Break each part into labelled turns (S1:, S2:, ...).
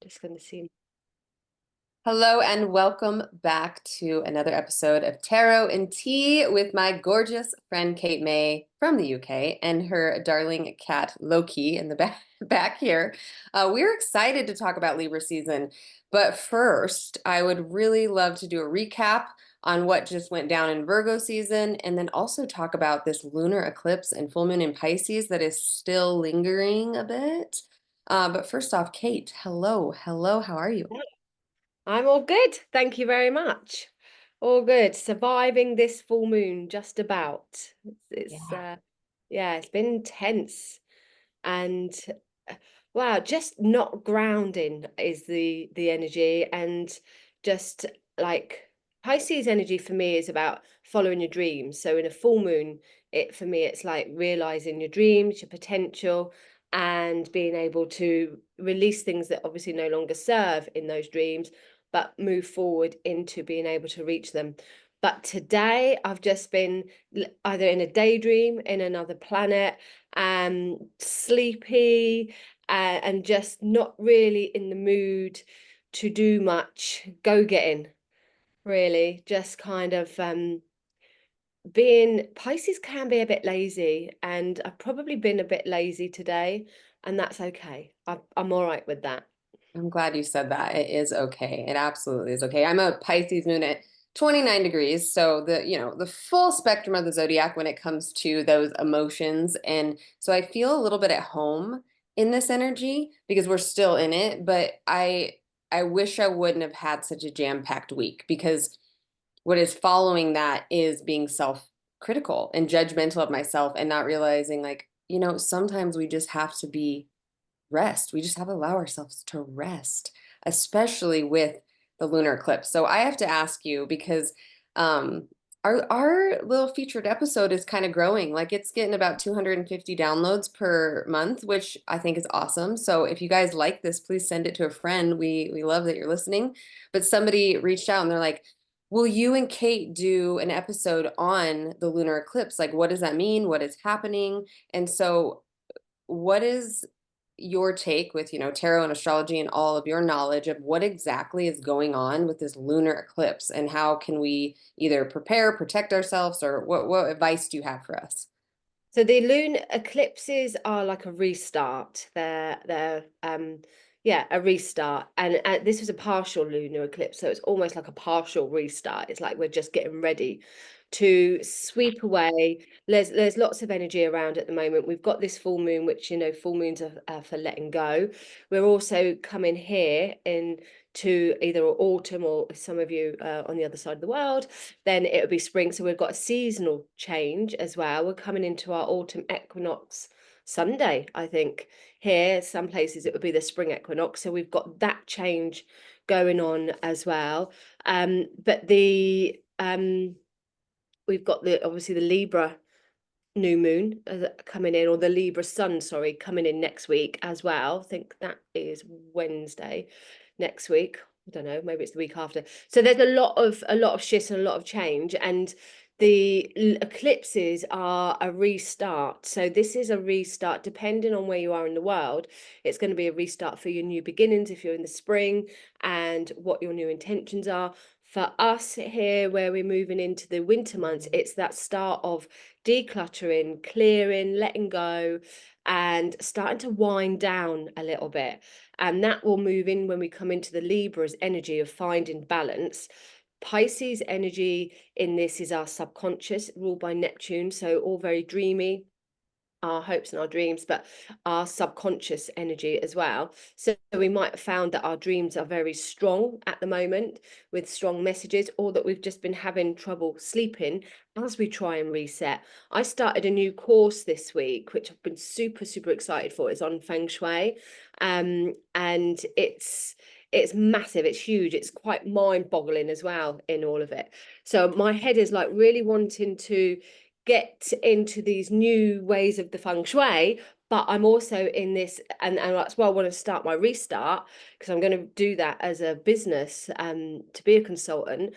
S1: Just going to see.
S2: Hello and welcome back to another episode of Tarot and Tea with my gorgeous friend Kate May from the UK and her darling cat Loki in the back here. We're excited to talk about Libra season, but first, I would really love to do a recap on what just went down in Virgo season and then also talk about this lunar eclipse and full moon in Pisces that is still lingering a bit. But first off, Kate, hello, hello, how are you?
S1: I'm all good. Thank you very much. All good. Surviving this full moon just about. It's yeah, it's been intense and wow, just not grounding is the energy and just like Pisces energy for me is about following your dreams. So in a full moon, it for me it's like realizing your dreams, your potential, and being able to release things that obviously no longer serve in those dreams, but move forward into being able to reach them. But today I've just been either in a daydream, in another planet, sleepy, and just not really in the mood to do much go getting, really. Just kind of being Pisces can be a bit lazy, and I've probably been a bit lazy today, and that's okay. I'm all right with that.
S2: I'm glad you said that. It is okay. It absolutely is okay. I'm a Pisces moon at 29 degrees, so the full spectrum of the zodiac when it comes to those emotions. And so I feel a little bit at home in this energy because we're still in it, but I wish I wouldn't have had such a jam-packed week because what is following that is being self-critical and judgmental of myself and not realizing sometimes we just have to be rest. We just have to allow ourselves to rest, especially with the lunar eclipse. So I have to ask you because um, our little featured episode is kind of growing. Like it's getting about 250 downloads per month, which I think is awesome. So if you guys like this, please send it to a friend. We love that you're listening. But somebody reached out and they're like, "Will you and Kate do an episode on the lunar eclipse? Like, what does that mean? What is happening?" And so what is your take with, tarot and astrology and all of your knowledge of what exactly is going on with this lunar eclipse and how can we either prepare, protect ourselves, or what advice do you have for us?
S1: So the lunar eclipses are like a restart. They're yeah, a restart. And this was a partial lunar eclipse, so it's almost like a partial restart. It's like we're just getting ready to sweep away. There's lots of energy around at the moment. We've got this full moon, which full moons are for letting go. We're also coming here in to either autumn or some of you on the other side of the world, then it'll be spring. So we've got a seasonal change as well. We're coming into our autumn equinox Sunday, I think. Here, some places it would be the spring equinox. So we've got that change going on as well. But the we've got the obviously the Libra new moon coming in, or the Libra sun, sorry, coming in next week as well. I think that is Wednesday next week. I don't know, maybe it's the week after. So there's a lot of shifts and a lot of change, and the eclipses are a restart. So this is a restart depending on where you are in the world. It's going to be a restart for your new beginnings if you're in the spring, and what your new intentions are. For us here, where we're moving into the winter months, it's that start of decluttering, clearing, letting go, and starting to wind down a little bit. And that will move in when we come into the Libra's energy of finding balance. Pisces energy in this is our subconscious, ruled by Neptune, so all very dreamy, our hopes and our dreams, but our subconscious energy as well. So we might have found that our dreams are very strong at the moment with strong messages, or that we've just been having trouble sleeping as we try and reset. I started a new course this week, which I've been super, super excited for. It's on Feng Shui. And it's massive, it's huge, it's quite mind-boggling as well in all of it. So my head is like really wanting to get into these new ways of the feng shui, but I'm also in this, and that's why I want to start my restart, because I'm going to do that as a business, to be a consultant.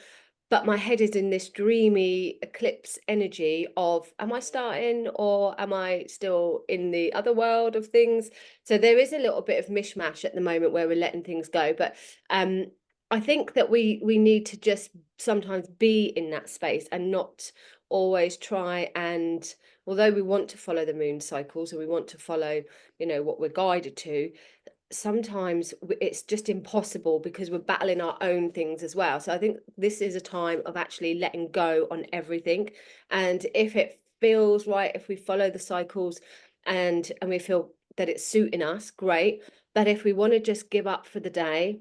S1: but my head is in this dreamy eclipse energy of, am I starting or am I still in the other world of things? So there is a little bit of mishmash at the moment where we're letting things go. But um, I think that we need to just sometimes be in that space and not always try and, although we want to follow the moon cycles and we want to follow, what we're guided to, sometimes it's just impossible because we're battling our own things as well. So I think this is a time of actually letting go on everything. And if it feels right, if we follow the cycles and we feel that it's suiting us, great. But if we want to just give up for the day,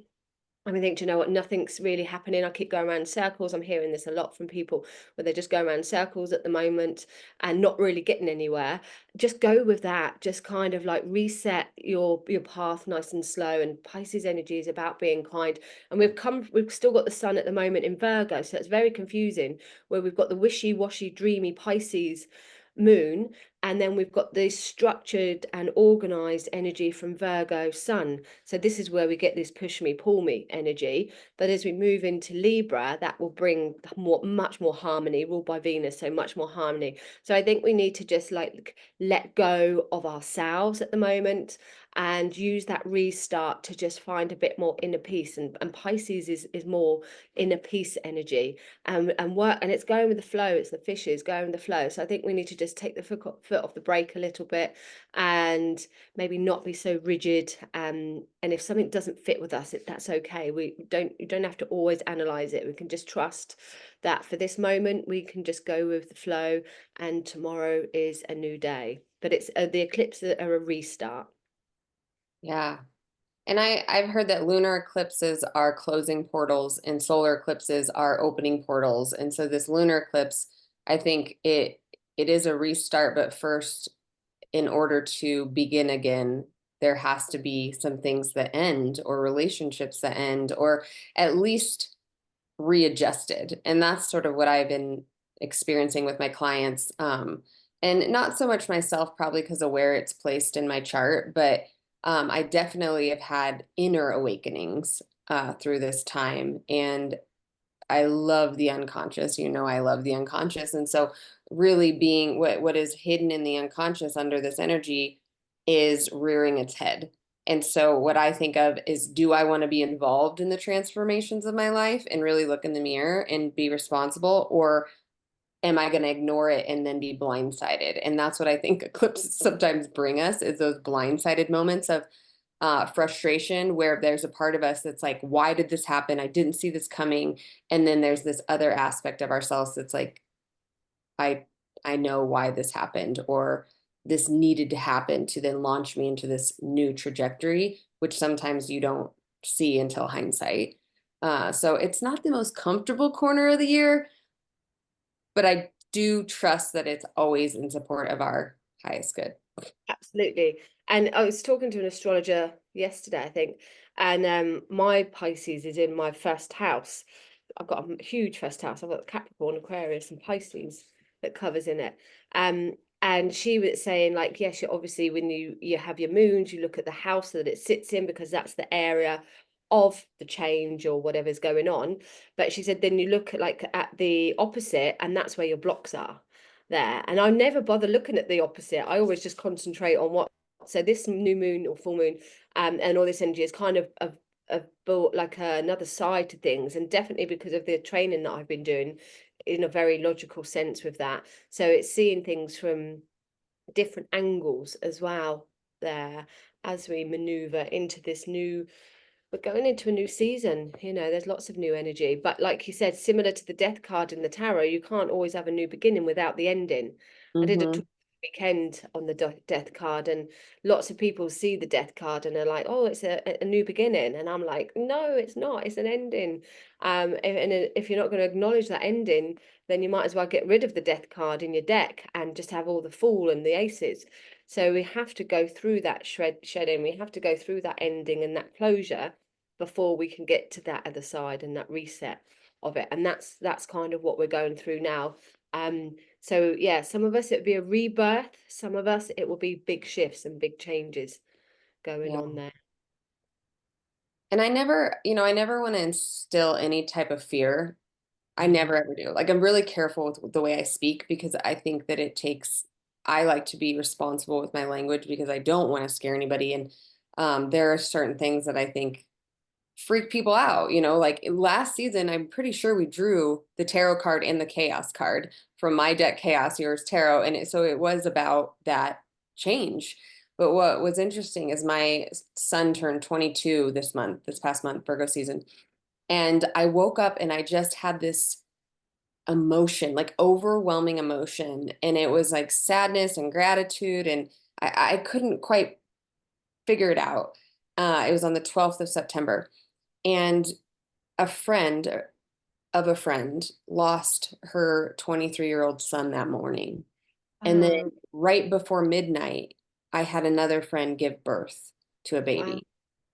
S1: and we think, do you know what, nothing's really happening. I keep going around in circles. I'm hearing this a lot from people where they just go around in circles at the moment and not really getting anywhere. Just go with that. Just kind of like reset your path nice and slow. And Pisces energy is about being kind. And we've still got the sun at the moment in Virgo, so it's very confusing where we've got the wishy-washy, dreamy Pisces moon, and then we've got the structured and organized energy from Virgo sun. So this is where we get this push me, pull me energy. But as we move into Libra, that will bring much more harmony, ruled by Venus, so much more harmony. So I think we need to just like let go of ourselves at the moment and use that restart to just find a bit more inner peace. And Pisces is more inner peace energy, and work, and it's going with the flow. It's the fishes going with the flow. So I think we need to just take the foot off the brake a little bit and maybe not be so rigid. And if something doesn't fit with us, that's okay. You don't have to always analyze it. We can just trust that for this moment we can just go with the flow, and tomorrow is a new day. But it's the eclipses are a restart.
S2: Yeah. And I've heard that lunar eclipses are closing portals and solar eclipses are opening portals. And so this lunar eclipse, I think it is a restart, but first, in order to begin again, there has to be some things that end or relationships that end or at least readjusted. And that's sort of what I've been experiencing with my clients. And not so much myself, probably because of where it's placed in my chart, but I definitely have had inner awakenings through this time. And I love the unconscious. I love the unconscious. And so really being what is hidden in the unconscious under this energy is rearing its head. And so what I think of is, do I want to be involved in the transformations of my life and really look in the mirror and be responsible, or am I going to ignore it and then be blindsided? And that's what I think eclipses sometimes bring us, is those blindsided moments of frustration where there's a part of us that's like, why did this happen? I didn't see this coming. And then there's this other aspect of ourselves that's like, I I know why this happened, or this needed to happen to then launch me into this new trajectory, which sometimes you don't see until hindsight. So it's not the most comfortable corner of the year, but I do trust that it's always in support of our highest good.
S1: Absolutely. And I was talking to an astrologer yesterday, I think, and my Pisces is in my first house. I've got a huge first house. I've got Capricorn, Aquarius, and Pisces that covers in it. And she was saying, like, yes, you obviously when you have your moons, you look at the house that it sits in because that's the area of the change or whatever's going on. But she said then you look at the opposite, and that's where your blocks are there. And I never bother looking at the opposite. I always just concentrate on what. So this new moon or full moon, and all this energy is kind of brought like another side to things, and definitely because of the training that I've been doing in a very logical sense with that. So it's seeing things from different angles as well there as we maneuver into this new, we're going into a new season. There's lots of new energy, but like you said, similar to the death card in the tarot, you can't always have a new beginning without the ending. I did a
S2: Mm-hmm.
S1: talk weekend on the death card, and lots of people see the death card and they're like, oh, it's a new beginning, and I'm like, no, it's not, it's an ending. And if you're not going to acknowledge that ending, then you might as well get rid of the death card in your deck and just have all the fool and the aces. So we have to go through that shedding, we have to go through that ending and that closure before we can get to that other side and that reset of it. And that's kind of what we're going through now. So yeah, some of us it'll be a rebirth, some of us it will be big shifts and big changes going
S2: Yeah.
S1: on there.
S2: And I never want to instill any type of fear I never ever do. Like I'm really careful with the way I speak because I think that I like to be responsible with my language because I don't want to scare anybody. And there are certain things that I think freak people out. Like last season, I'm pretty sure we drew the tarot card and the chaos card from my deck, chaos, yours, tarot. And so it was about that change. But what was interesting is my son turned 22 this past month, Virgo season. And I woke up and I just had this emotion, like overwhelming emotion. And it was like sadness and gratitude. And I couldn't quite figure it out. It was on the 12th of September. And a friend of a friend lost her 23-year-old son that morning. And then
S1: Oh,
S2: right before midnight, I had another friend give birth to a
S1: wow.
S2: baby.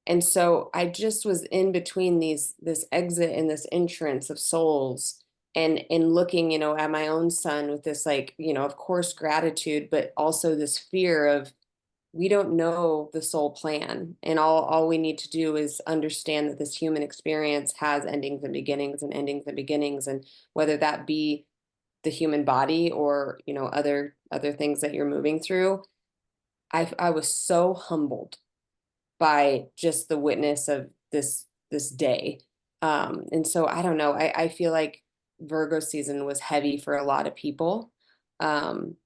S2: And so I just was in between this exit and this entrance of souls and looking, at my own son with this like, of course gratitude, but also this fear of we don't know the soul plan. And all we need to do is understand that this human experience has endings and beginnings and endings and beginnings. And whether that be the human body or, other things that you're moving through, I was so humbled by just the witness of this day. And so I don't know. I feel like Virgo season was heavy for a lot of people. Um,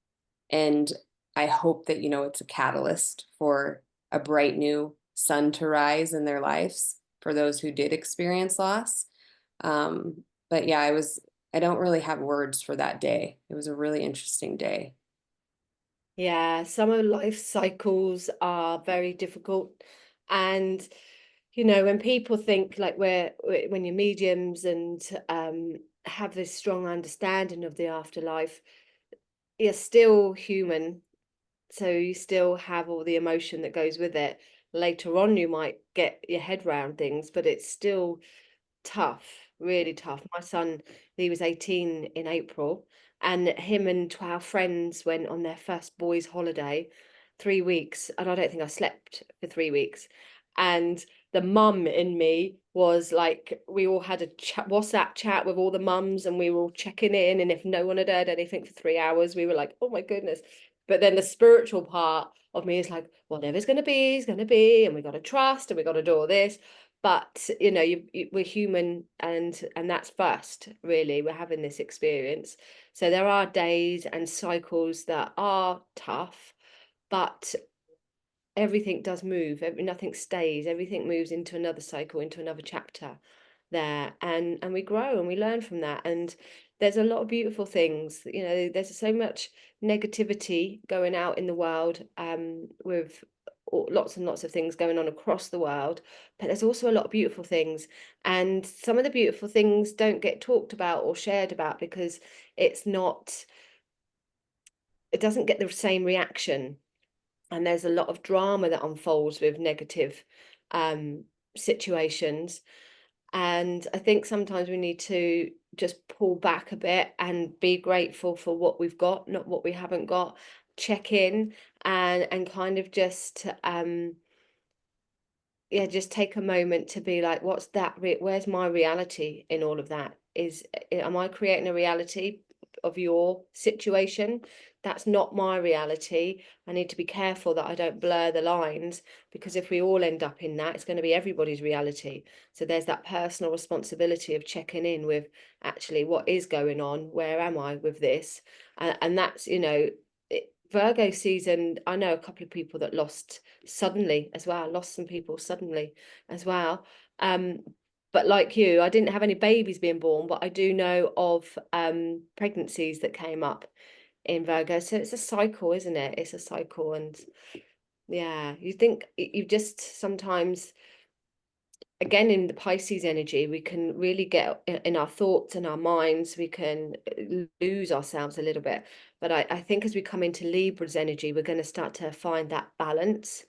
S2: and I hope that, it's a catalyst for a bright new sun to rise in their lives for those who did experience loss. But yeah, I don't really have words for that day. It was a really interesting day.
S1: Yeah, some of life cycles are very difficult. And, when people think like when you're mediums and have this strong understanding of the afterlife, you're still human. So you still have all the emotion that goes with it. Later on, you might get your head around things, but it's still tough, really tough. My son, he was 18 in April, and him and 12 friends went on their first boys' holiday, 3 weeks, and I don't think I slept for 3 weeks. And the mum in me was like, we all had a WhatsApp chat with all the mums, and we were all checking in. And if no one had heard anything for 3 hours, we were like, oh my goodness. But then the spiritual part of me is like, whatever's going to be is going to be, and we got to trust, and we got to do all this. But we're human, and that's first, really. We're having this experience, so there are days and cycles that are tough, but everything does move. Nothing stays. Everything moves into another cycle, into another chapter there, and we grow and we learn from that. And there's a lot of beautiful things. There's so much negativity going out in the world, with lots and lots of things going on across the world, but there's also a lot of beautiful things. And some of the beautiful things don't get talked about or shared about because it's not it doesn't get the same reaction. And there's a lot of drama that unfolds with negative um, situations. And I think sometimes we need to just pull back a bit and be grateful for what we've got, not what we haven't got. Check in and kind of just yeah, just take a moment to be like, what's that? Where's my reality in all of that? Am I creating a reality of your situation? That's not my reality. I need to be careful that I don't blur the lines, because if we all end up in that, it's going to be everybody's reality. So there's that personal responsibility of checking in with actually what is going on. Where am I with this? And that's, Virgo season, I know a couple of people that lost suddenly as well, lost some people suddenly as well. Um, but like you, I didn't have any babies being born, but I do know of pregnancies that came up in Virgo. So it's a cycle, isn't it? It's a cycle. And yeah, you think you just sometimes, again, in the Pisces energy, we can really get in our thoughts and our minds, we can lose ourselves a little bit. But I think as we come into Libra's energy, we're going to start to find that balance.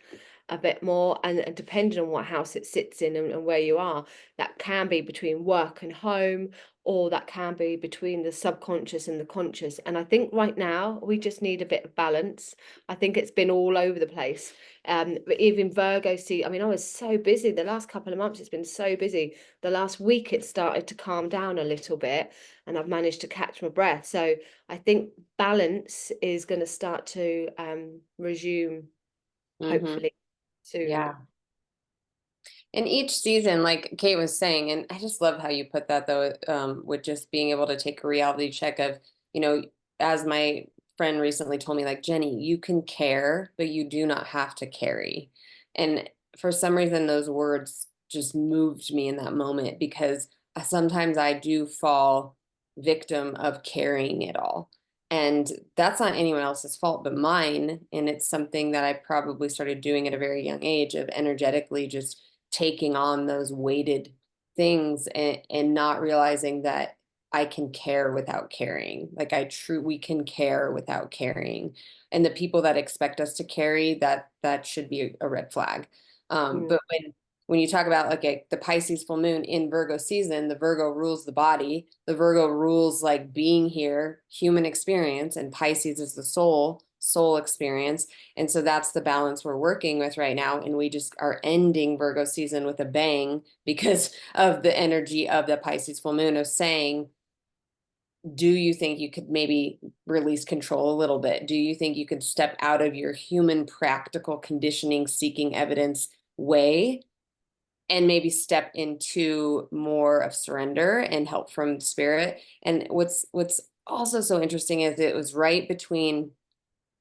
S1: a bit more, and depending on what house it sits in, and where you are, that can be between work and home, or that can be between the subconscious and the conscious. And I think right now we just need a bit of balance. I think it's been all over the place. But even Virgo, see, I mean, I was so busy the last couple of months. It's been so busy. The last week it started to calm down a little bit, and I've managed to catch my breath. So I think balance is going to start to resume,
S2: Hmm.
S1: hopefully soon.
S2: Yeah. And each season, like Kate was saying, and I just love how you put that though, with just being able to take a reality check of, you know, as my friend recently told me, like, Jenny, you can care, but you do not have to carry. And for some reason, those words just moved me in that moment because sometimes I do fall victim of carrying it all. And that's not anyone else's fault but mine. And it's something that I probably started doing at a very young age of energetically just taking on those weighted things and not realizing that I can care without caring. Like we can care without caring. And the people that expect us to carry, that should be a red flag.
S1: Mm,
S2: But when you talk about like the Pisces full moon in Virgo season, the Virgo rules the body. The Virgo rules like being here, human experience, and Pisces is the soul experience. And so that's the balance we're working with right now. And we just are ending Virgo season with a bang because of the energy of the Pisces full moon of saying, do you think you could maybe release control a little bit? Do you think you could step out of your human practical conditioning seeking evidence way and maybe step into more of surrender and help from spirit? And what's also so interesting is it was right between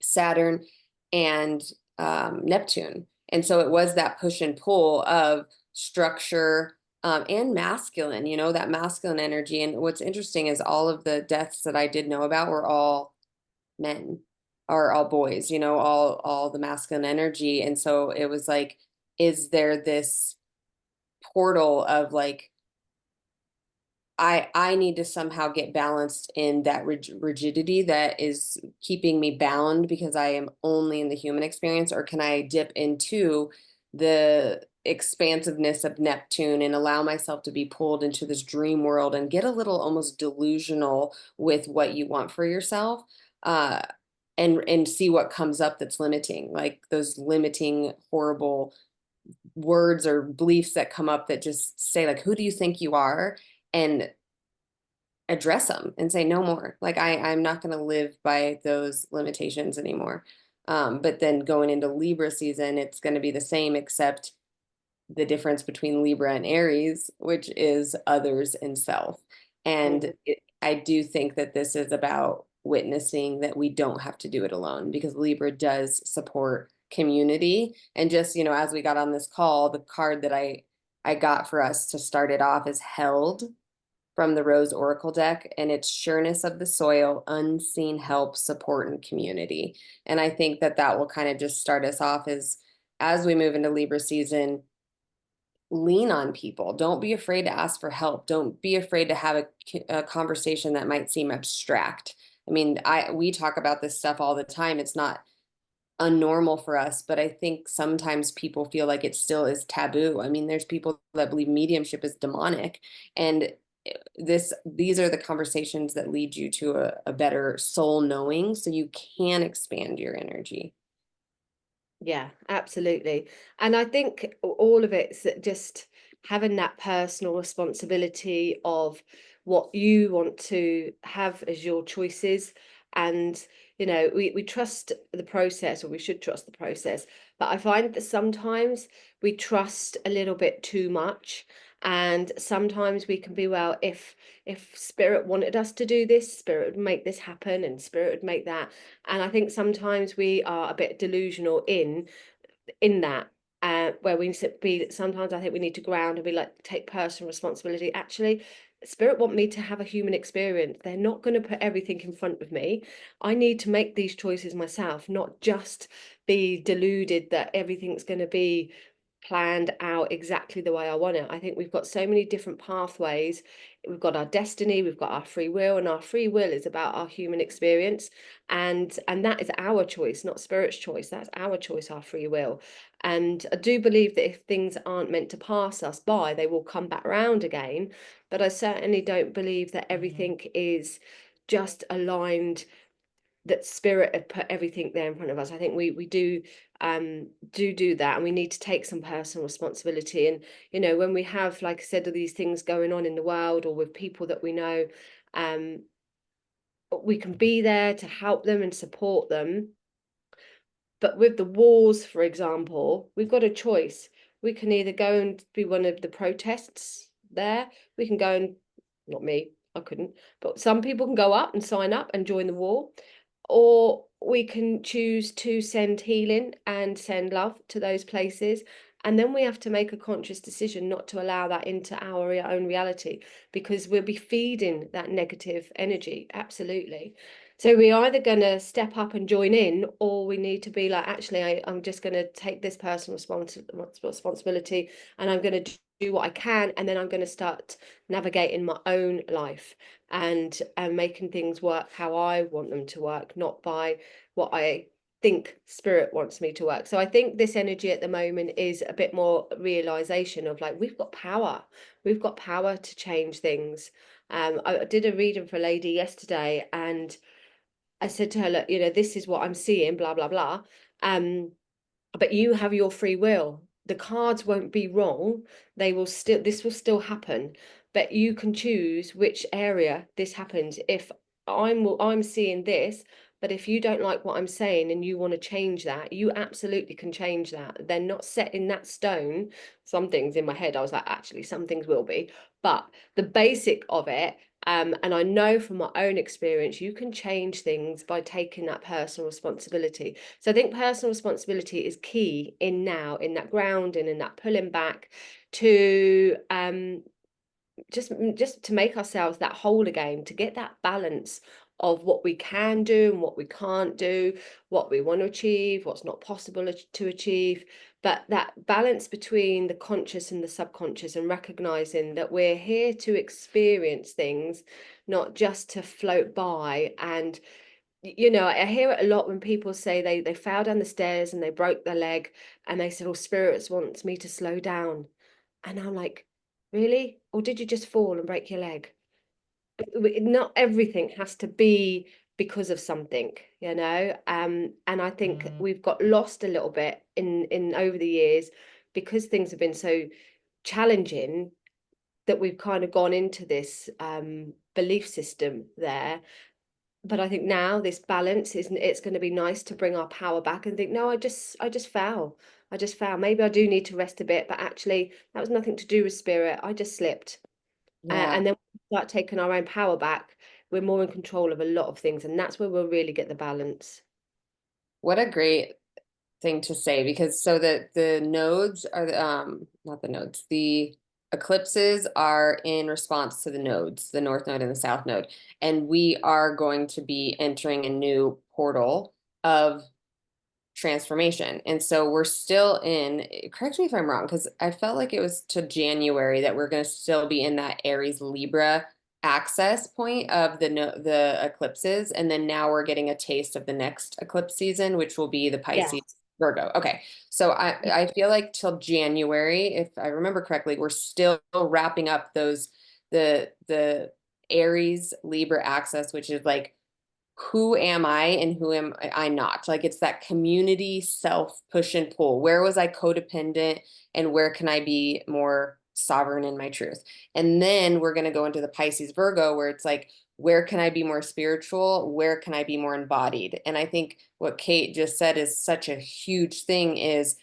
S2: Saturn and Neptune. And so it was that push and pull of structure, and masculine, that masculine energy. And what's interesting is all of the deaths that I did know about were all men or all boys, all the masculine energy. And so it was like, is there this portal of like, I need to somehow get balanced in that rigidity that is keeping me bound because I am only in the human experience, or can I dip into the expansiveness of Neptune and allow myself to be pulled into this dream world and get a little almost delusional with what you want for yourself, uh, and see what comes up that's limiting, like those limiting horrible words or beliefs that come up that just say like, who do you think you are? And address them and say no more. Like I'm not going to live by those limitations anymore. But then going into Libra season, it's going to be the same, except the difference between Libra and Aries, which is others and self. And
S1: mm,
S2: I do think that this is about witnessing that we don't have to do it alone, because Libra does support community. And just, as we got on this call, the card that I got for us to start it off is held from the Rose Oracle deck, and it's sureness of the soil, unseen help, support, and community. And I think that that will kind of just start us off as we move into Libra season. Lean on people. Don't be afraid to ask for help. Don't be afraid to have a conversation that might seem abstract. I mean, we talk about this stuff all the time. It's not unnormal for us, but I think sometimes people feel like it still is taboo. I mean, there's people that believe mediumship is demonic, and these are the conversations that lead you to a better soul knowing, so you can expand your energy.
S1: yeah, absolutely. And I think all of it's just having that personal responsibility of what you want to have as your choices. And, we trust the process, or we should trust the process. But I find that sometimes we trust a little bit too much. And sometimes we can be, well, if spirit wanted us to do this, spirit would make this happen, and spirit would make that. And I think sometimes we are a bit delusional in that, where we need to be. Sometimes I think we need to ground and be like, take personal responsibility. Actually, spirit want me to have a human experience. They're not going to put everything in front of me. I need to make these choices myself, not just be deluded that everything's going to be planned out exactly the way I want it. I think we've got so many different pathways. We've got our destiny, we've got our free will, and our free will is about our human experience. And that is our choice, not spirit's choice. That's our choice, our free will. And I do believe that if things aren't meant to pass us by, they will come back around again. But I certainly don't believe that everything is just aligned, that spirit have put everything there in front of us. I think we do that, and we need to take some personal responsibility. And when we have, like I said, all these things going on in the world or with people that we know, um we can be there to help them and support them. But with the wars, for example, we've got a choice. We can either go and be one of the protests there. We can go and, not me, I couldn't, but some people can go up and sign up and join the war. Or we can choose to send healing and send love to those places. And then we have to make a conscious decision not to allow that into our own reality, because we'll be feeding that negative energy. Absolutely. So we're either going to step up and join in, or we need to be like, actually, I'm just going to take this personal responsibility, and I'm going to do what I can, and then I'm going to start navigating my own life and making things work how I want them to work, not by what I think spirit wants me to work. So I think this energy at the moment is a bit more realization of like, we've got power to change things. I did a reading for a lady yesterday, and I said to her, look, this is what I'm seeing, blah, blah, blah. But you have your free will. The cards won't be wrong. This will still happen, but you can choose which area this happens. If I'm seeing this, but if you don't like what I'm saying and you want to change that, you absolutely can change that. They're not set in that stone. Some things in my head, I was like, actually, some things will be, but the basic of it, and I know from my own experience, you can change things by taking that personal responsibility. So I think personal responsibility is key in now, in that grounding, in that pulling back to just to make ourselves that whole again, to get that balance of what we can do and what we can't do, what we want to achieve, what's not possible to achieve. But that balance between the conscious and the subconscious, and recognizing that we're here to experience things, not just to float by. And I hear it a lot when people say they fell down the stairs and they broke their leg, and they said, oh, spirits wants me to slow down. And I'm like, really? Or did you just fall and break your leg? Not everything has to be because of something, and I think we've got lost a little bit in over the years, because things have been so challenging, that we've kind of gone into this belief system there. But I think now this balance isn't, it's going to be nice to bring our power back and think, no, I just fell. I just fell. Maybe I do need to rest a bit, but actually that was nothing to do with spirit. I just slipped.
S2: Yeah.
S1: And then we start taking our own power back. We're more in control of a lot of things, and that's where we'll really get the balance.
S2: What a great thing to say, because so the nodes are not the nodes, the eclipses are in response to the nodes, the north node and the south node, and we are going to be entering a new portal of transformation. And so we're still in, correct me if I'm wrong, because I felt like it was to January that we're going to still be in that Aries Libra access point of the eclipses, and then now we're getting a taste of the next eclipse season, which will be the
S1: Yeah.
S2: Pisces Virgo. Okay, so I feel like till January, if I remember correctly, we're still wrapping up those the Aries Libra access, which is like, who am I and who am I not? Like, it's that community self push and pull. Where was I codependent, and where can I be more sovereign in my truth? And then we're going to go into the Pisces Virgo, where it's like, where can I be more spiritual? Where can I be more embodied? And I think what Kate just said is such a huge thing, is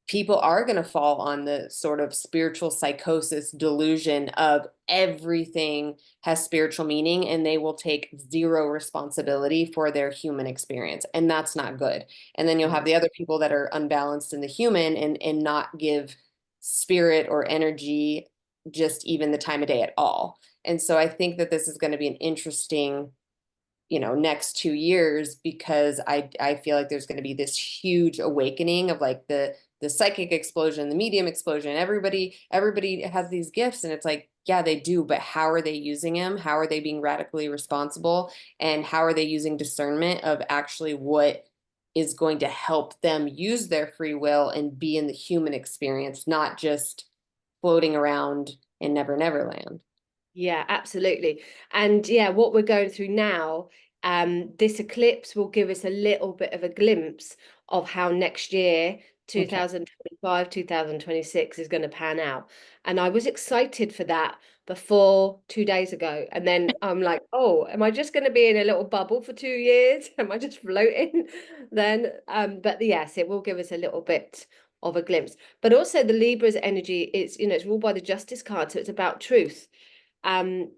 S2: people are going to fall on the sort of spiritual psychosis delusion of everything has spiritual meaning, and they will take zero responsibility for their human experience, and that's not good. And then you'll have the other people that are unbalanced in the human, and not give spirit or energy just even the time of day at all. And so I think that this is going to be an interesting next 2 years, because I feel like there's going to be this huge awakening of like the psychic explosion, the medium explosion. Everybody has these gifts, and it's like, yeah, they do, but how are they using them? How are they being radically responsible? And how are they using discernment of actually what is going to help them use their free will and be in the human experience, not just floating around in Never Never Land.
S1: Yeah, absolutely. And yeah, what we're going through now, this eclipse will give us a little bit of a glimpse of how next year,
S2: Okay.
S1: 2025, 2026 is going to pan out. And I was excited for that before 2 days ago. And then I'm like, oh, am I just going to be in a little bubble for 2 years? Am I just floating then? But yes, it will give us a little bit of a glimpse. But also the Libra's energy is, it's ruled by the Justice card. So it's about truth,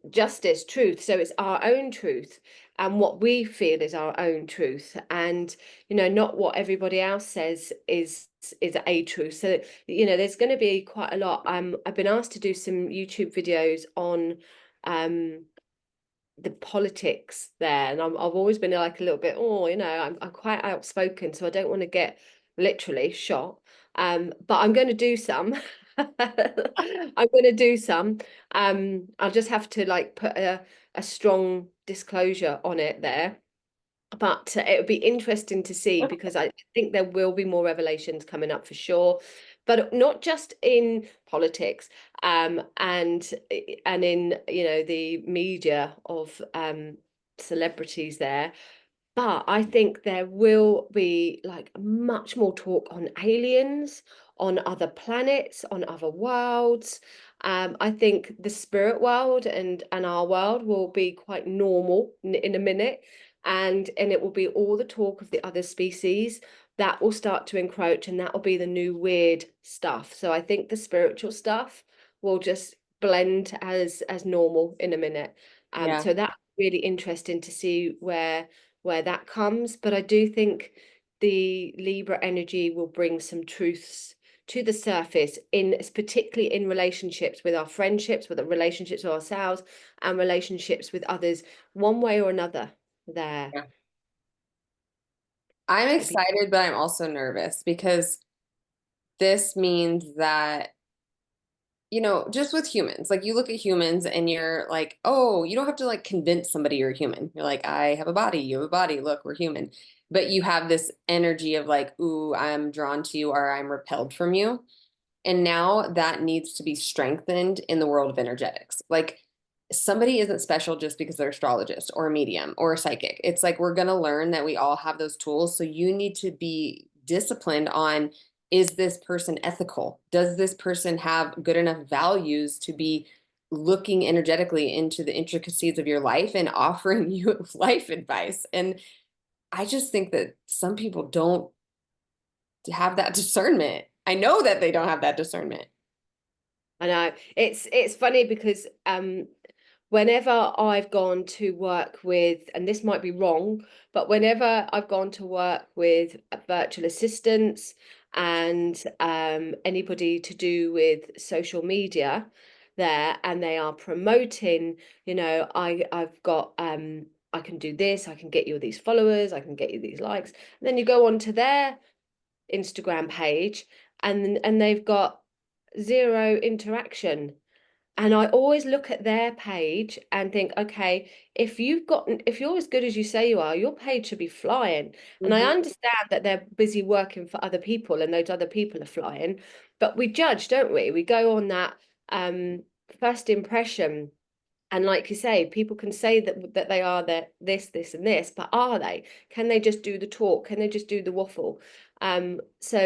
S1: justice, truth. So it's our own truth and what we feel is our own truth, and not what everybody else says is a truth. So there's going to be quite a lot. I've been asked to do some YouTube videos on um the politics there, and I've always been like a little bit, I'm quite outspoken, so I don't want to get literally shot, but I'm going to do some. I'm going to do some. I'll just have to like put a strong disclosure on it there, but it would be interesting to see, because I think there will be more revelations coming up for sure, but not just in politics, and in the media of celebrities there, but I think there will be like much more talk on aliens, on other planets, on other worlds. I think the spirit world and our world will be quite normal in a minute, and it will be all the talk of the other species that will start to encroach, and that will be the new weird stuff. So I think the spiritual stuff will just blend as normal in a minute.
S2: Yeah.
S1: So that's really interesting to see where that comes. But I do think the Libra energy will bring some truths to the surface, in particularly in relationships with our friendships, with the relationships with ourselves, and relationships with others, one way or another there.
S2: Yeah. I'm
S1: It'd be,
S2: excited, but I'm also nervous because this means that, just with humans, like you look at humans and you're like, oh, you don't have to like convince somebody you're human. You're like, I have a body, you have a body, look, we're human. But you have this energy of like, ooh, I'm drawn to you or I'm repelled from you. And now that needs to be strengthened in the world of energetics. Like somebody isn't special just because they're astrologist or a medium or a psychic. It's like we're going to learn that we all have those tools. So you need to be disciplined on, is this person ethical? Does this person have good enough values to be looking energetically into the intricacies of your life and offering you life advice? And I just think that some people don't have that discernment. I know that they don't have that discernment.
S1: I know it's funny because whenever I've gone to work with, and this might be wrong, but whenever I've gone to work with virtual assistants and anybody to do with social media there, and they are promoting, I've got I can do this, I can get you these followers, I can get you these likes. And then you go on to their Instagram page, and they've got zero interaction, and I always look at their page and think, okay, if you're as good as you say you are, your page should be flying. And I
S2: Mhm.
S1: understand that they're busy working for other people and those other people are flying, but we judge, don't we? We go on that um first impression. And like you say, people can say that they are that this, and this, but are they? Can they just do the talk? Can they just do the waffle? So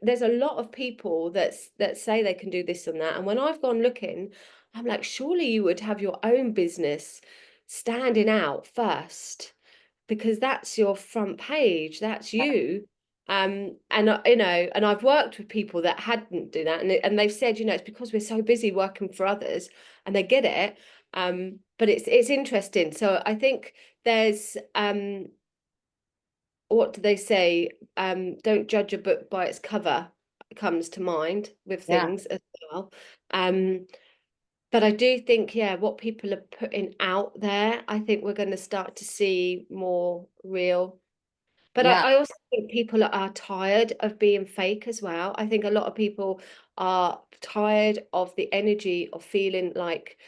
S1: there's a lot of people that say they can do this and that. And when I've gone looking, I'm like, surely you would have your own business standing out first, because that's your front page, that's you. And and I've worked with people that hadn't do that, and they've said, it's because we're so busy working for others, and they get it. But it's interesting. So I think there's what do they say? Don't judge a book by its cover comes to mind with
S2: Yeah.
S1: things as well. Um, But I do think, yeah, what people are putting out there, I think we're going to start to see more real. But
S2: Yeah,
S1: I also think people are tired of being fake as well. I think a lot of people are tired of the energy of feeling like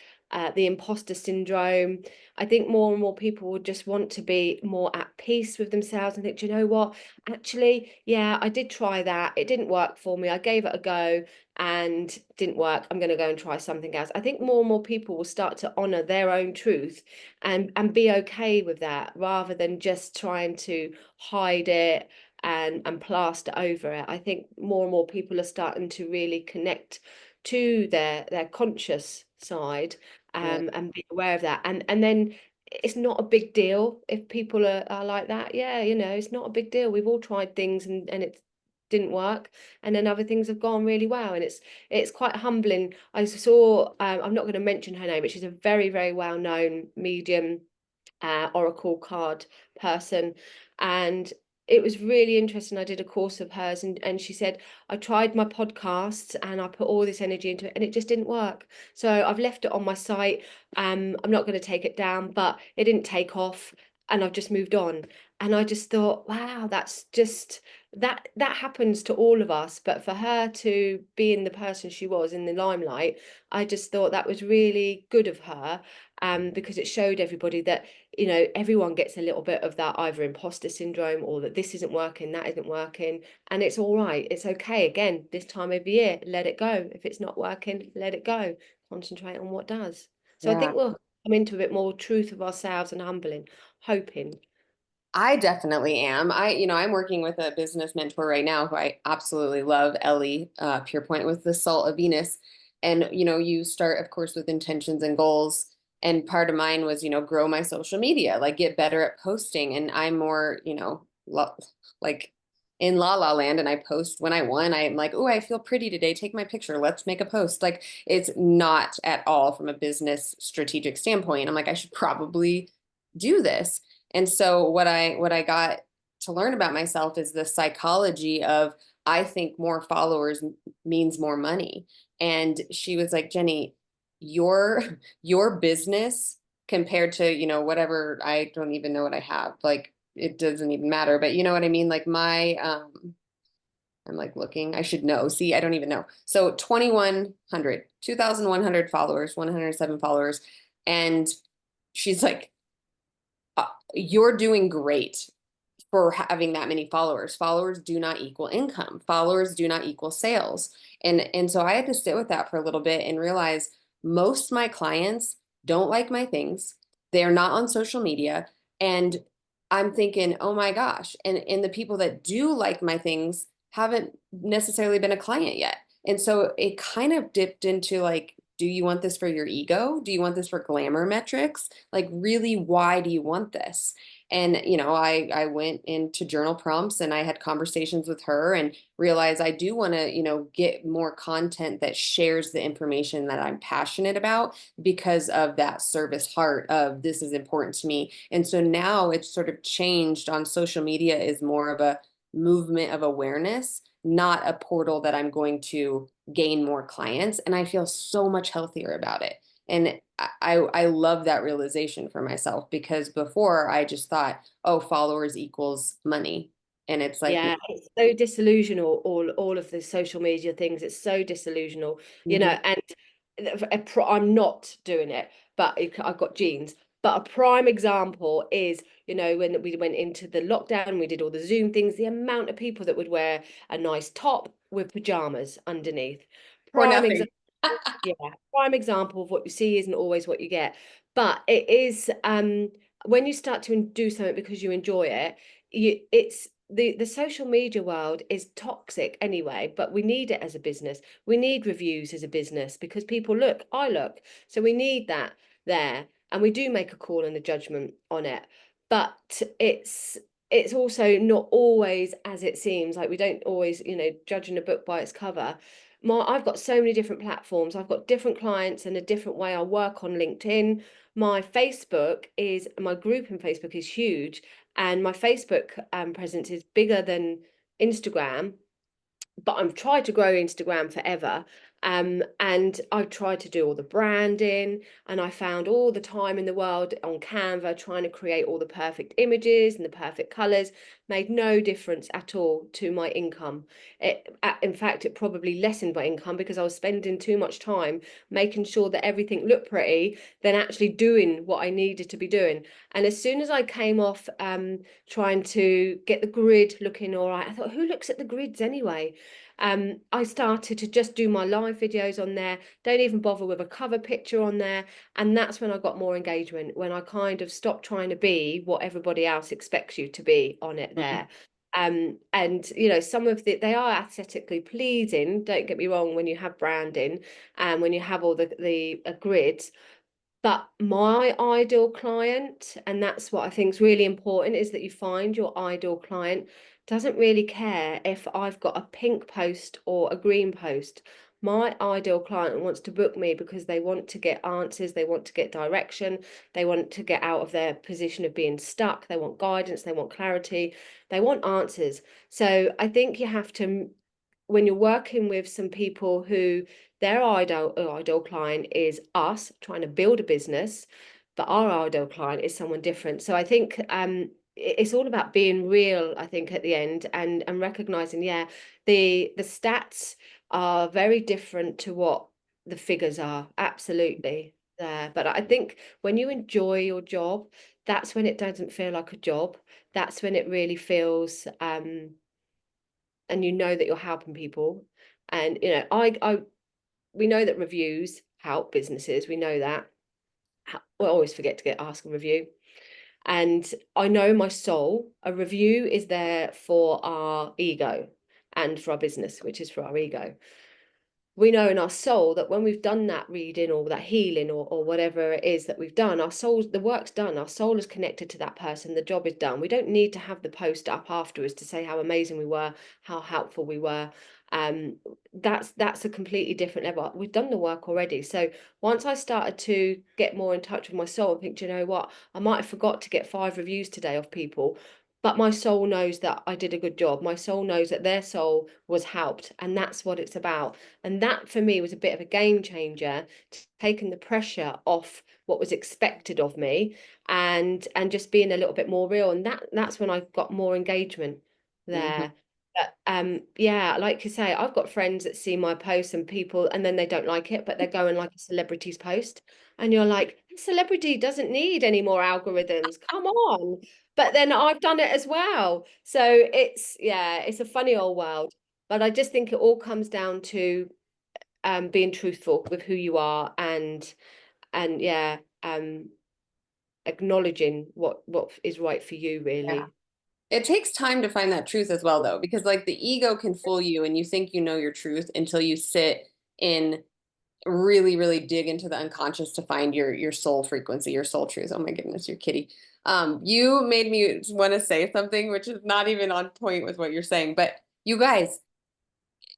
S1: the imposter syndrome. I think more and more people would just want to be more at peace with themselves and think, do you know what? Actually, yeah, I did try that. It didn't work for me. I gave it a go and didn't work. I'm going to go and try something else. I think more and more people will start to honor their own truth and be okay with that rather than just trying to hide it and plaster over it. I think more and more people are starting to really connect to their conscious side,
S2: yeah,
S1: and be aware of that. And then it's not a big deal if people are like that. Yeah, it's not a big deal. We've all tried things and it didn't work, and then other things have gone really well, and it's quite humbling. I saw, I'm not going to mention her name, but she's a very, very well known medium, oracle card person, and it was really interesting. I did a course of hers, and she said, I tried my podcasts and I put all this energy into it and it just didn't work. So I've left it on my site. I'm not going to take it down, but it didn't take off and I've just moved on. And I just thought, wow, that's just that happens to all of us. But for her to be in the person she was in the limelight, I just thought that was really good of her, because it showed everybody that everyone gets a little bit of that either imposter syndrome or that this isn't working, that isn't working, and it's all right. It's okay. Again, this time of year, let it go. If it's not working, let it go. Concentrate on what does. So I
S2: yeah.
S1: think we'll come into a bit more truth of ourselves and humbling, hoping.
S2: I definitely am. I'm working with a business mentor right now who I absolutely love, Ellie, Pure Point with the Salt of Venus. And, you start, of course, with intentions and goals. And part of mine was, grow my social media, like get better at posting. And I'm more, like in La La Land and I post when I want. I'm like, oh, I feel pretty today. Take my picture. Let's make a post. Like it's not at all from a business strategic standpoint. I'm like, I should probably do this. And so what I got to learn about myself is the psychology of I think more followers means more money. And she was like, Jenny, your your business compared to, whatever, I don't even know what I have. Like it doesn't even matter, but you know what I mean? Like I'm like looking, I should know. See, I don't even know. So 2,100, 2,100 followers, 107 followers. And she's like, you're doing great for having that many followers. Followers do not equal income. Followers do not equal sales. And so I had to sit with that for a little bit and realize most of my clients don't like my things. They're not on social media. And I'm thinking, oh my gosh. And the people that do like my things haven't necessarily been a client yet. And so it kind of dipped into like, do you want this for your ego? Do you want this for glamour metrics? Like, really, why do you want this? And, I went into journal prompts and I had conversations with her and realized I do want to, get more content that shares the information that I'm passionate about because of that service heart of this is important to me. And so now it's sort of changed on social media is more of a movement of awareness, not a portal that I'm going to gain more clients. And I feel so much healthier about it. And I love that realization for myself because before I just thought, oh, followers equals money. And it's like,
S1: Yeah, it's so disillusional, all of the social media things. It's so disillusional,
S2: mhm,
S1: and I'm not doing it, but I've got genes. But a prime example is, when we went into the lockdown, we did all the Zoom things, the amount of people that would wear a nice top with pajamas underneath.
S2: for
S1: Prime
S2: nothing.
S1: example. Yeah, prime example of what you see isn't always what you get. But it is, when you start to do something because you enjoy it, it's the social media world is toxic anyway, but we need it as a business. We need reviews as a business because people look, I look. So we need that there. And we do make a call and a judgment on it. But it's also not always as it seems. Like we don't always, judging a book by its cover. I've got so many different platforms. I've got different clients and a different way I work on LinkedIn. My group in Facebook is huge, and my Facebook presence is bigger than Instagram. But I've tried to grow Instagram forever, And I've tried to do all the branding, and I found all the time in the world on Canva trying to create all the perfect images and the perfect colors, made no difference at all to my income. In fact, it probably lessened my income because I was spending too much time making sure that everything looked pretty than actually doing what I needed to be doing. And as soon as I came off trying to get the grid looking all right, I thought, who looks at the grids anyway? I started to just do my live videos on there, don't even bother with a cover picture on there. And that's when I got more engagement, when I kind of stopped trying to be what everybody else expects you to be on it
S2: Mhm.
S1: there. And some of they are aesthetically pleasing, don't get me wrong, when you have branding and when you have all the grids. But my ideal client, and that's what I think is really important, is that you find your ideal client doesn't really care if I've got a pink post or a green post. My ideal client wants to book me because they want to get answers, they want to get direction, they want to get out of their position of being stuck, they want guidance, they want clarity, they want answers. So I think you have to, when you're working with some people who their ideal client is us trying to build a business, but our ideal client is someone different. So I think it's all about being real, I think, at the end, and recognizing, yeah, the stats are very different to what the figures are. Absolutely there. But I think when you enjoy your job, that's when it doesn't feel like a job. That's when it really feels and you know that you're helping people. And I we know that reviews help businesses. We know that. We always forget to get ask a review. And I know my soul, a review is there for our ego and for our business, which is for our ego. We know in our soul that when we've done that reading or that healing or whatever it is that we've done, our soul, the work's done, our soul is connected to that person, the job is done. We don't need to have the post up afterwards to say how amazing we were, how helpful we were. um that's a completely different level. We've done the work already. So once I started to get more in touch with my soul and think, do you know what, I might have forgot to get 5 reviews today of people, but my soul knows that I did a good job. My soul knows that their soul was helped, and that's what it's about. And that for me was a bit of a game changer, taking the pressure off what was expected of me, and just being a little bit more real. And that's when I've got more engagement
S2: Mhm.
S1: there. But yeah, like you say, I've got friends that see my posts and people, and then they don't like it, but they're going like a celebrity's post. And you're like, celebrity doesn't need any more algorithms. Come on. But then I've done it as well. So yeah, it's a funny old world. But I just think it all comes down to being truthful with who you are, and yeah, acknowledging what is right for you,
S2: Yeah.
S1: really.
S2: It takes time to find that truth as well, though, because like the ego can fool you and you think you know your truth until you sit in really, really dig into the unconscious to find your soul frequency, your soul truth. Oh my goodness, your kitty. You made me want to say something which is not even on point with what you're saying, but you guys,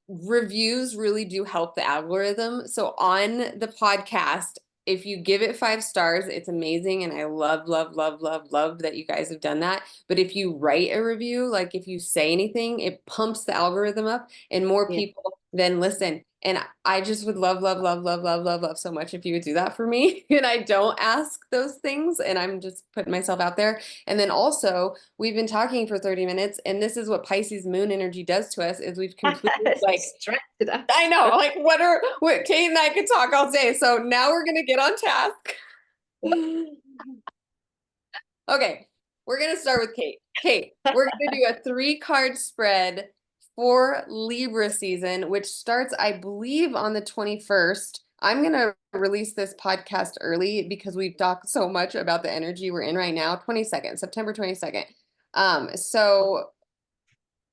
S2: reviews really do help the algorithm. So on the podcast, if you give it 5 stars, it's amazing. And I love, love, love, love, love that you guys have done that. But if you write a review, like if you say anything, it pumps the algorithm up and more
S1: Yeah.
S2: people then listen. And I just would love, love, love, love, love, love, love so much if you would do that for me. And I don't ask those things and I'm just putting myself out there. And then also, we've been talking for 30 minutes, and this is what Pisces moon energy does to us is we've completely like
S1: Distracted
S2: I
S1: us.
S2: know, like what Kate and I could talk all day. So now we're gonna get on task. Okay, we're gonna start with Kate. Kate, we're gonna do a 3 card spread for Libra season, which starts, I believe, on the 21st. I'm gonna release this podcast early because we've talked so much about the energy we're in right now. 22nd, September 22nd. So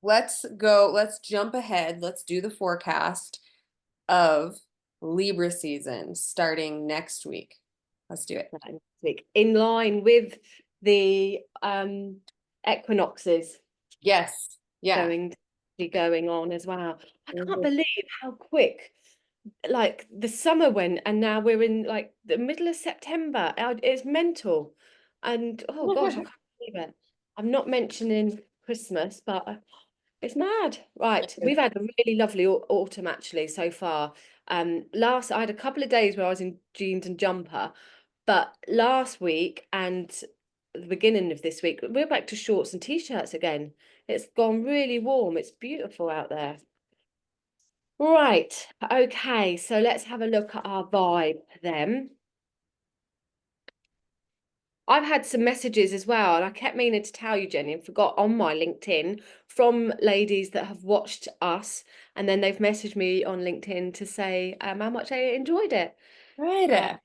S2: let's go, let's jump ahead. Let's do the forecast of Libra season starting next week. Let's do it.
S1: In line with the equinoxes
S2: Yes. Yeah.
S1: going going on as well. I can't
S2: Mhm.
S1: believe how quick like the summer went, and now we're in like the middle of September. It's mental. And oh gosh, I can't believe it. I'm not mentioning Christmas, but it's mad. Right, we've had a really lovely autumn actually so far. Last I had a couple of days where I was in jeans and jumper, but last week and the beginning of this week, we're back to shorts and t-shirts again. It's gone really warm. It's beautiful out there. Right. Okay. So let's have a look at our vibe then. I've had some messages as well, and I kept meaning to tell you, Jenny, and forgot on my LinkedIn from ladies that have watched us, and then they've messaged me on LinkedIn to say how much they enjoyed it. Uh,
S2: Right.
S1: so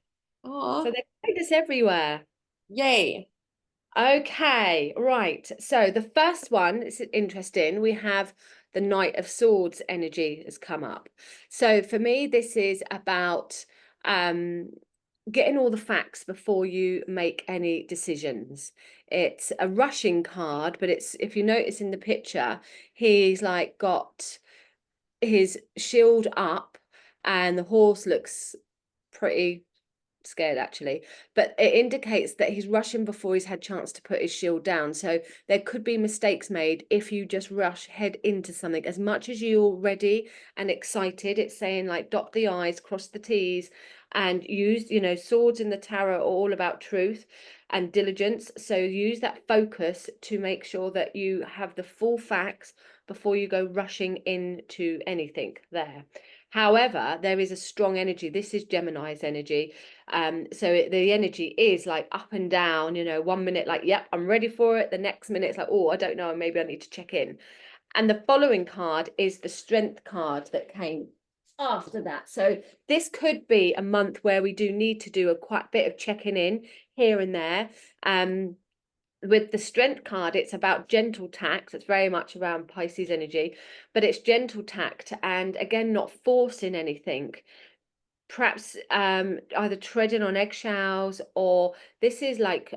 S2: Oh,
S1: they find us everywhere.
S2: yay.
S1: Okay, right. So the first one is interesting. We have the Knight of Swords energy has come up. So for me, this is about um, getting all the facts before you make any decisions. It's a rushing card, but it's if you notice in the picture, he's like got his shield up and the horse looks pretty scared actually, but it indicates that he's rushing before he's had chance to put his shield down. So there could be mistakes made if you just rush head into something. As much as you're ready and excited, it's saying like dot the i's, cross the t's, and use, swords in the tarot are all about truth and diligence. So use that focus to make sure that you have the full facts before you go rushing into anything there. However, there is a strong energy. This is Gemini's energy. The energy is like up and down, 1 minute like, yep, I'm ready for it. The next minute it's like, oh, I don't know, maybe I need to check in. And the following card is the strength card that came after that. So this could be a month where we do need to do a quite bit of checking in here and there. With the strength card, it's about gentle tact. It's very much around Pisces energy, but it's gentle tact and again, not forcing anything, perhaps either treading on eggshells, or this is like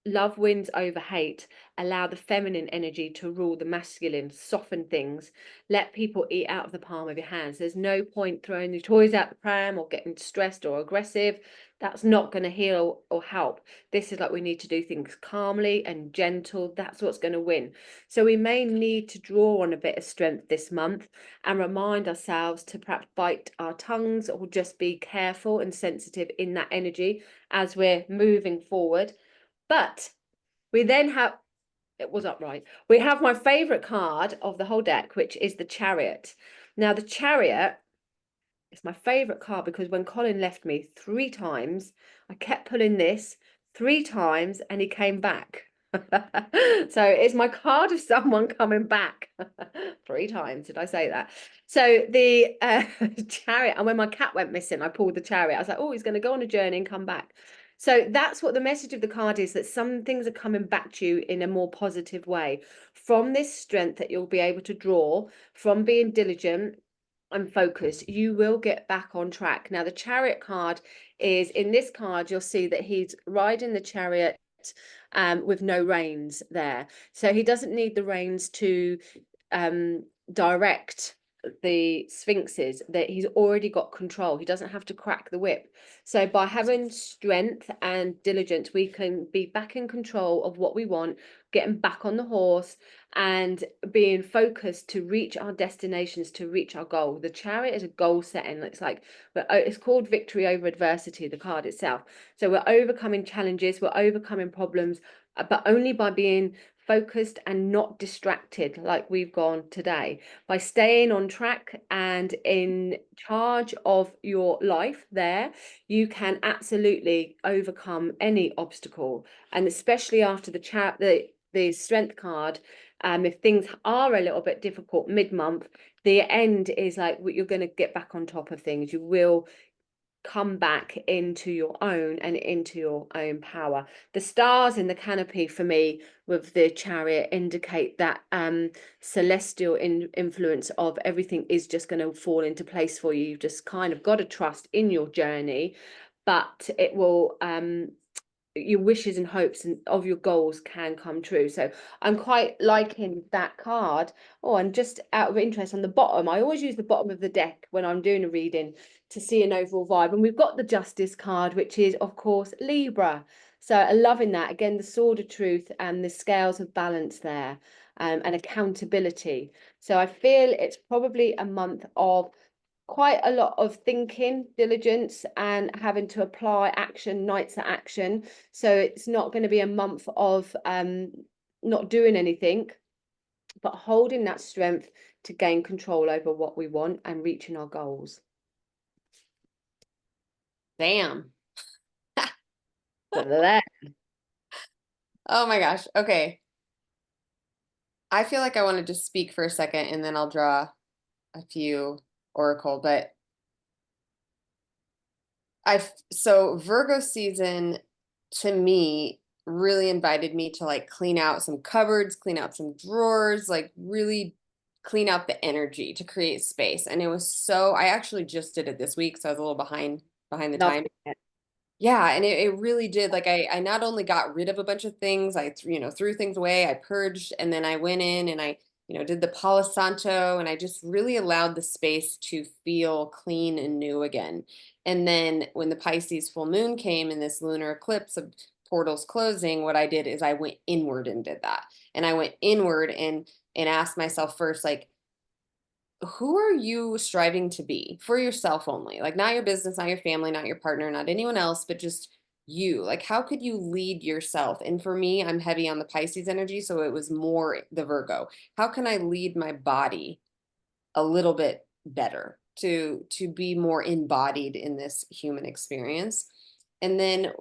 S1: love wins over hate. Allow the feminine energy to rule the masculine. Soften things. Let people eat out of the palm of your hands. There's no point throwing your toys out the pram or getting stressed or aggressive. That's not going to heal or help. This is like we need to do things calmly and gentle. That's what's going to win. So we may need to draw on a bit of strength this month and remind ourselves to perhaps bite our tongues or just be careful and sensitive in that energy as we're moving forward. But we then have, it was upright. We have my favorite card of the whole deck, which is the Chariot. Now, the Chariot is my favorite card because when Colin left me 3 times, I kept pulling this 3 times and he came back. So it's my card of someone coming back 3 times. Did I say that? So the Chariot, and when my cat went missing, I pulled the Chariot. I was like, oh, he's going to go on a journey and come back. So that's what the message of the card is, that some things are coming back to you in a more positive way from this strength that you'll be able to draw from being diligent and focused. You will get back on track. Now, the Chariot card is, in this card, you'll see that he's riding the chariot with no reins there. So he doesn't need the reins to direct the sphinxes, that he's already got control. He doesn't have to crack the whip. So by having strength and diligence, we can be back in control of what we want, getting back on the horse and being focused to reach our destinations, to reach our goal. The Chariot is a goal setting. It's like, it's called victory over adversity, the card itself. So we're overcoming challenges, we're overcoming problems, but only by being focused and not distracted like we've gone today. By staying on track and in charge of your life there, you can absolutely overcome any obstacle. And especially after the strength card, if things are a little bit difficult mid-month, the end is like you're going to get back on top of things. You will come back into your own and into your own power. The stars in the canopy for me with the Chariot indicate that celestial influence of everything is just going to fall into place for you. You've just kind of got to trust in your journey, but it will your wishes and hopes and of your goals can come true. So I'm quite liking that card. Oh, and just out of interest, on the bottom, I always use the bottom of the deck when I'm doing a reading to see an overall vibe. And we've got the Justice card, which is, of course, Libra. So I'm loving that. Again, the sword of truth and the scales of balance there, and accountability. So I feel it's probably a month of quite a lot of thinking, diligence, and having to apply action, nights at action. So it's not going to be a month of not doing anything, but holding that strength to gain control over what we want and reaching our goals.
S2: Damn.
S1: So there.
S2: Oh my gosh. Okay. I feel like I want to just speak for a second and then I'll draw a few oracle, but so Virgo season to me really invited me to like clean out some cupboards, clean out some drawers, like really clean out the energy to create space. And it was so, I actually just did it this week, so I was a little behind the
S1: Love
S2: time.
S1: it.
S2: Yeah, and it really did. Like I not only got rid of a bunch of things, threw things away, I purged, and then I went in and I did the Palo Santo, and I just really allowed the space to feel clean and new again. And then when the Pisces full moon came in this lunar eclipse of portals closing, what I did is I went inward and did that. And I went inward and asked myself first, like, who are you striving to be for yourself only? Like, not your business, not your family, not your partner, not anyone else, but just you. Like, how could you lead yourself? And for me, I'm heavy on the Pisces energy, so it was more the Virgo. How can I lead my body a little bit better to be more embodied in this human experience? And then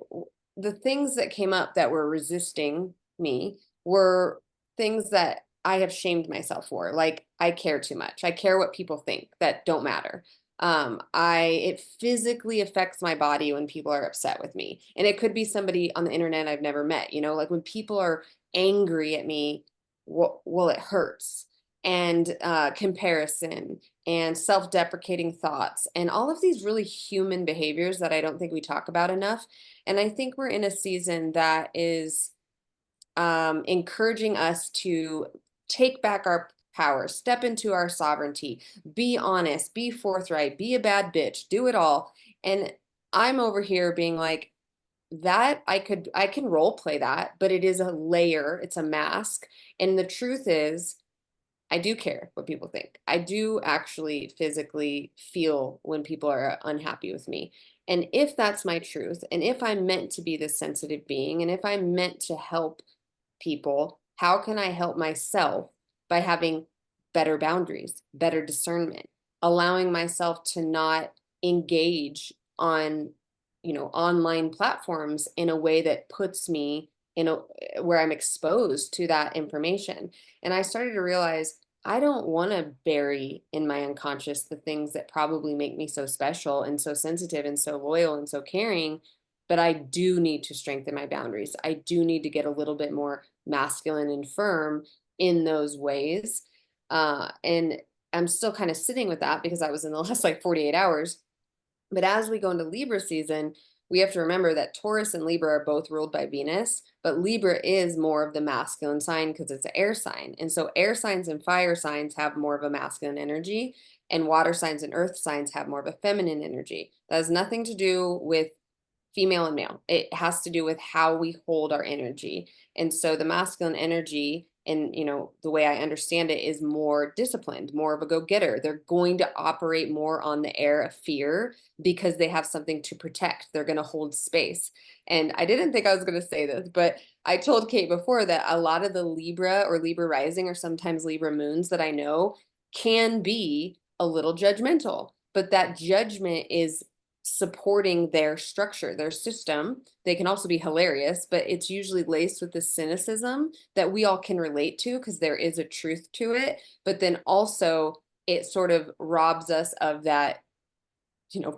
S2: the things that came up that were resisting me were things that I have shamed myself for. Like, I care too much. I care what people think that don't matter. It physically affects my body when people are upset with me. And it could be somebody on the internet I've never met, like when people are angry at me, well, it hurts. And comparison and self-deprecating thoughts and all of these really human behaviors that I don't think we talk about enough. And I think we're in a season that is encouraging us to take back our power, step into our sovereignty, be honest, be forthright, be a bad bitch, do it all. And I'm over here being like, that I can role play that, but it is a layer, it's a mask. And the truth is, I do care what people think. I do actually physically feel when people are unhappy with me. And if that's my truth, and if I'm meant to be this sensitive being, and if I'm meant to help people, how can I help myself by having better boundaries, better discernment, allowing myself to not engage on, online platforms in a way that puts me in a where I'm exposed to that information. And I started to realize I don't want to bury in my unconscious the things that probably make me so special and so sensitive and so loyal and so caring. But I do need to strengthen my boundaries. I do need to get a little bit more masculine and firm in those ways. And I'm still kind of sitting with that because I was in the last like 48 hours. But as we go into Libra season, we have to remember that Taurus and Libra are both ruled by Venus, but Libra is more of the masculine sign because it's an air sign. And so air signs and fire signs have more of a masculine energy, and water signs and earth signs have more of a feminine energy. That has nothing to do with female and male. It has to do with how we hold our energy. And so the masculine energy, and the way I understand it, is more disciplined, more of a go-getter. They're going to operate more on the air of fear because they have something to protect. They're going to hold space. And I didn't think I was going to say this, but I told Kate before that a lot of the Libra or Libra rising or sometimes Libra moons that I know can be a little judgmental, but that judgment is supporting their structure, their system. They can also be hilarious, but it's usually laced with the cynicism that we all can relate to because there is a truth to it. But then also it sort of robs us of that,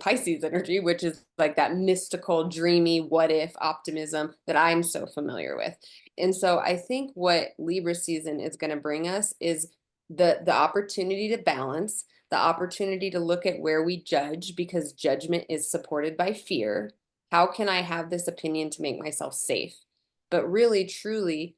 S2: Pisces energy, which is like that mystical, dreamy, what if optimism that I'm so familiar with. And so I think what Libra season is going to bring us is the opportunity to balance, the opportunity to look at where we judge because judgment is supported by fear. How can I have this opinion to make myself safe? But really, truly,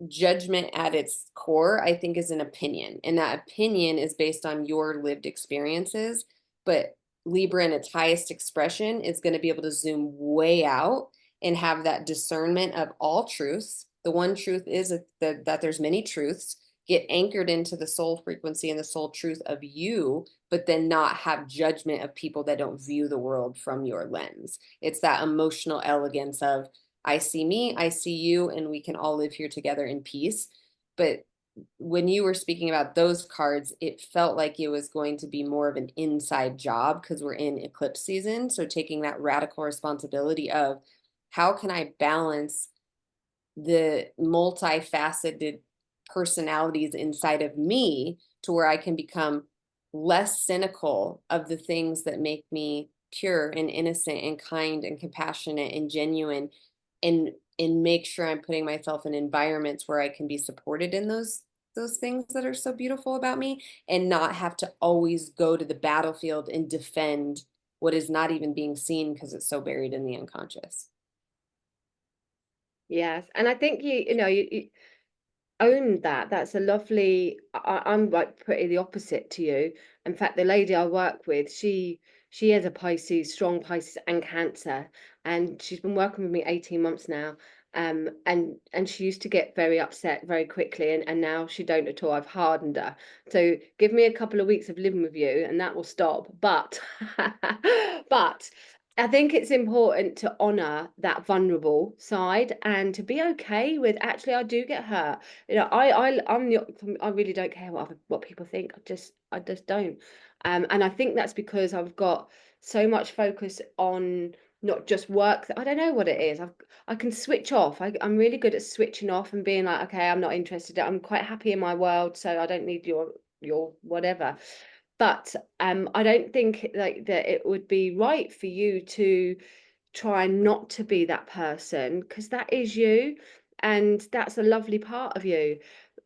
S2: judgment at its core, I think, is an opinion. And that opinion is based on your lived experiences. But Libra in its highest expression is going to be able to zoom way out and have that discernment of all truths. The one truth is that there's many truths, get anchored into the soul frequency and the soul truth of you, but then not have judgment of people that don't view the world from your lens. It's that emotional elegance of, I see me, I see you, and we can all live here together in peace. But when you were speaking about those cards, it felt like it was going to be more of an inside job because we're in eclipse season. So taking that radical responsibility of, how can I balance the multifaceted personalities inside of me to where I can become less cynical of the things that make me pure and innocent and kind and compassionate and genuine, and make sure I'm putting myself in environments where I can be supported in those things that are so beautiful about me, and not have to always go to the battlefield and defend what is not even being seen because it's so buried in the unconscious.
S1: Yes, and I think you own that. That's a lovely. I'm like pretty the opposite to you. In fact, the lady I work with, she is a Pisces, strong Pisces and Cancer, and she's been working with me 18 months now. And she used to get very upset very quickly, and now she don't at all. I've hardened her. So give me a couple of weeks of living with you, and that will stop. But but I think it's important to honor that vulnerable side and to be okay with, actually, I do get hurt. I really don't care what people think. I just don't. And I think that's because I've got so much focus on not just work. I don't know what it is. I can switch off. I'm really good at switching off and being like, okay, I'm not interested. I'm quite happy in my world, so I don't need your whatever. But I don't think like that it would be right for you to try not to be that person, because that is you, and that's a lovely part of you.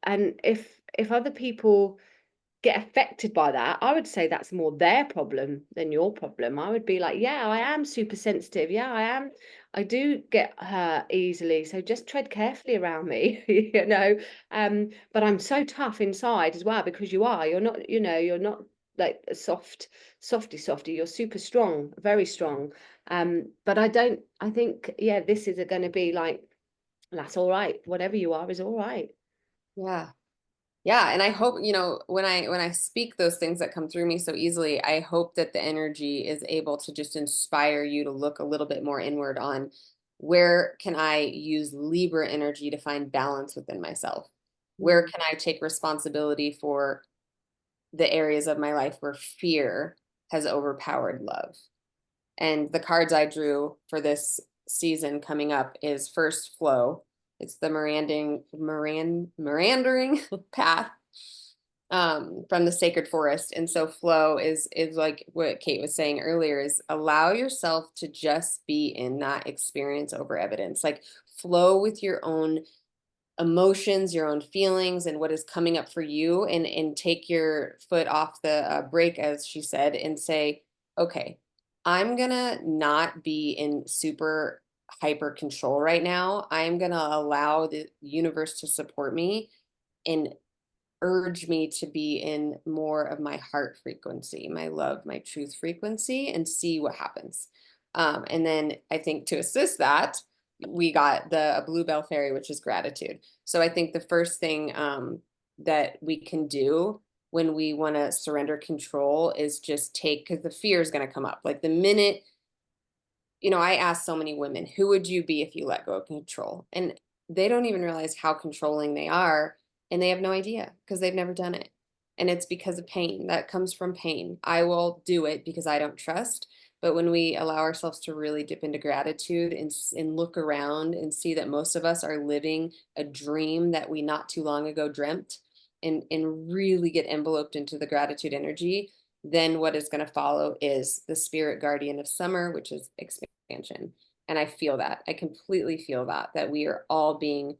S1: And if other people get affected by that, I would say that's more their problem than your problem. I would be like, yeah, I am super sensitive. Yeah, I am. I do get hurt easily. So just tread carefully around me, But I'm so tough inside as well, because you are. You're not like a softy. You're super strong, very strong. But I think, yeah, this is going to be like, that's all right. Whatever you are is all right.
S2: Yeah. Yeah, and I hope, when I speak those things that come through me so easily, I hope that the energy is able to just inspire you to look a little bit more inward on, where can I use Libra energy to find balance within myself? Where
S1: Mm.
S2: can I take responsibility for the areas of my life where fear has overpowered love? And the cards I drew for this season coming up is first flow. It's the meandering path from the sacred forest. And so flow is like what Kate was saying earlier, is allow yourself to just be in that experience over evidence. Like, flow with your own emotions, your own feelings, and what is coming up for you, and take your foot off the brake, as she said, and say, okay, I'm gonna not be in super hyper control right now. I'm gonna allow the universe to support me and urge me to be in more of my heart frequency, my love, my truth frequency, and see what happens. And then I think to assist that, we got the bluebell fairy, which is gratitude. So I think the first thing that we can do when we want to surrender control is just take, because the fear is going to come up. Like the minute, I ask so many women, who would you be if you let go of control? And they don't even realize how controlling they are. And they have no idea because they've never done it. And it's because of pain. That comes from pain. I will do it because I don't trust. But when we allow ourselves to really dip into gratitude and look around and see that most of us are living a dream that we not too long ago dreamt, and really get enveloped into the gratitude energy, then what is going to follow is the spirit guardian of summer, which is expansion. And I feel that. I completely feel that we are all being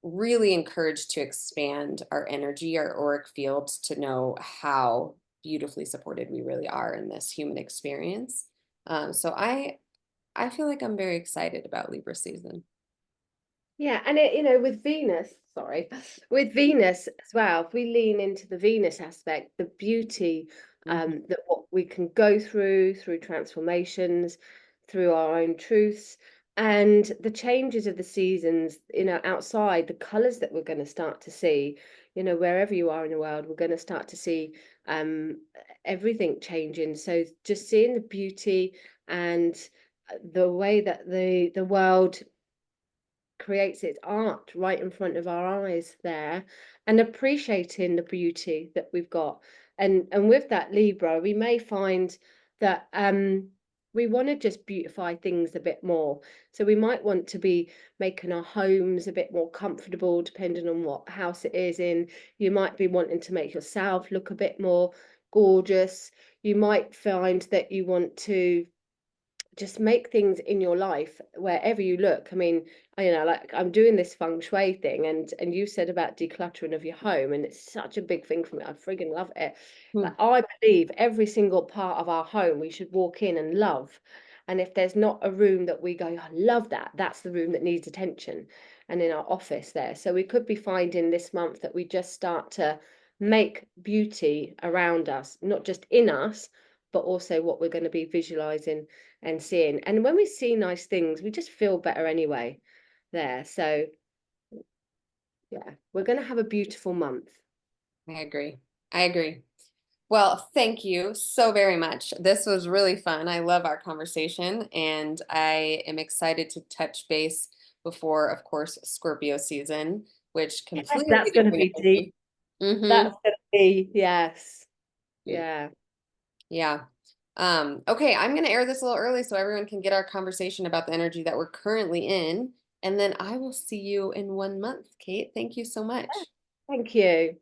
S2: really encouraged to expand our energy, our auric fields, to know how beautifully supported we really are in this human experience. So I feel like I'm very excited about Libra season.
S1: Yeah, and with Venus, sorry, with Venus as well, if we lean into the Venus aspect, the beauty,
S2: Mhm.
S1: that what we can go through transformations, through our own truths, and the changes of the seasons, outside, the colors that we're going to start to see, wherever you are in the world, we're going to start to see um everything changing. So just seeing the beauty and the way that the world creates its art right in front of our eyes there, and appreciating the beauty that we've got. And with that Libra, we may find that we want to just beautify things a bit more. So we might want to be making our homes a bit more comfortable, depending on what house it is in. You might be wanting to make yourself look a bit more gorgeous. You might find that you want to just make things in your life wherever you look. I mean, like I'm doing this feng shui thing, and you said about decluttering of your home, and it's such a big thing for me. I friggin' love it.
S2: Hmm.
S1: Like I believe every single part of our home we should walk in and love. And if there's not a room that we go, I love that, that's the room that needs attention. And in our office there. So we could be finding this month that we just start to make beauty around us, not just in us, but also what we're going to be visualizing and seeing. And when we see nice things, we just feel better anyway there. So yeah, we're going to have a beautiful month.
S2: I agree. I agree. Well, thank you so very much. This was really fun. I love our conversation, and I am excited to touch base before, of course, Scorpio season, which
S1: Yes,
S2: completely
S1: that's going to
S2: different
S1: be deep.
S2: energy. Mm-hmm.
S1: That's going to be, yes. Yeah.
S2: Yeah. Okay, I'm going to air this a little early so everyone can get our conversation about the energy that we're currently in. And then I will see you in 1 month, Kate. Thank you so much.
S1: Thank you.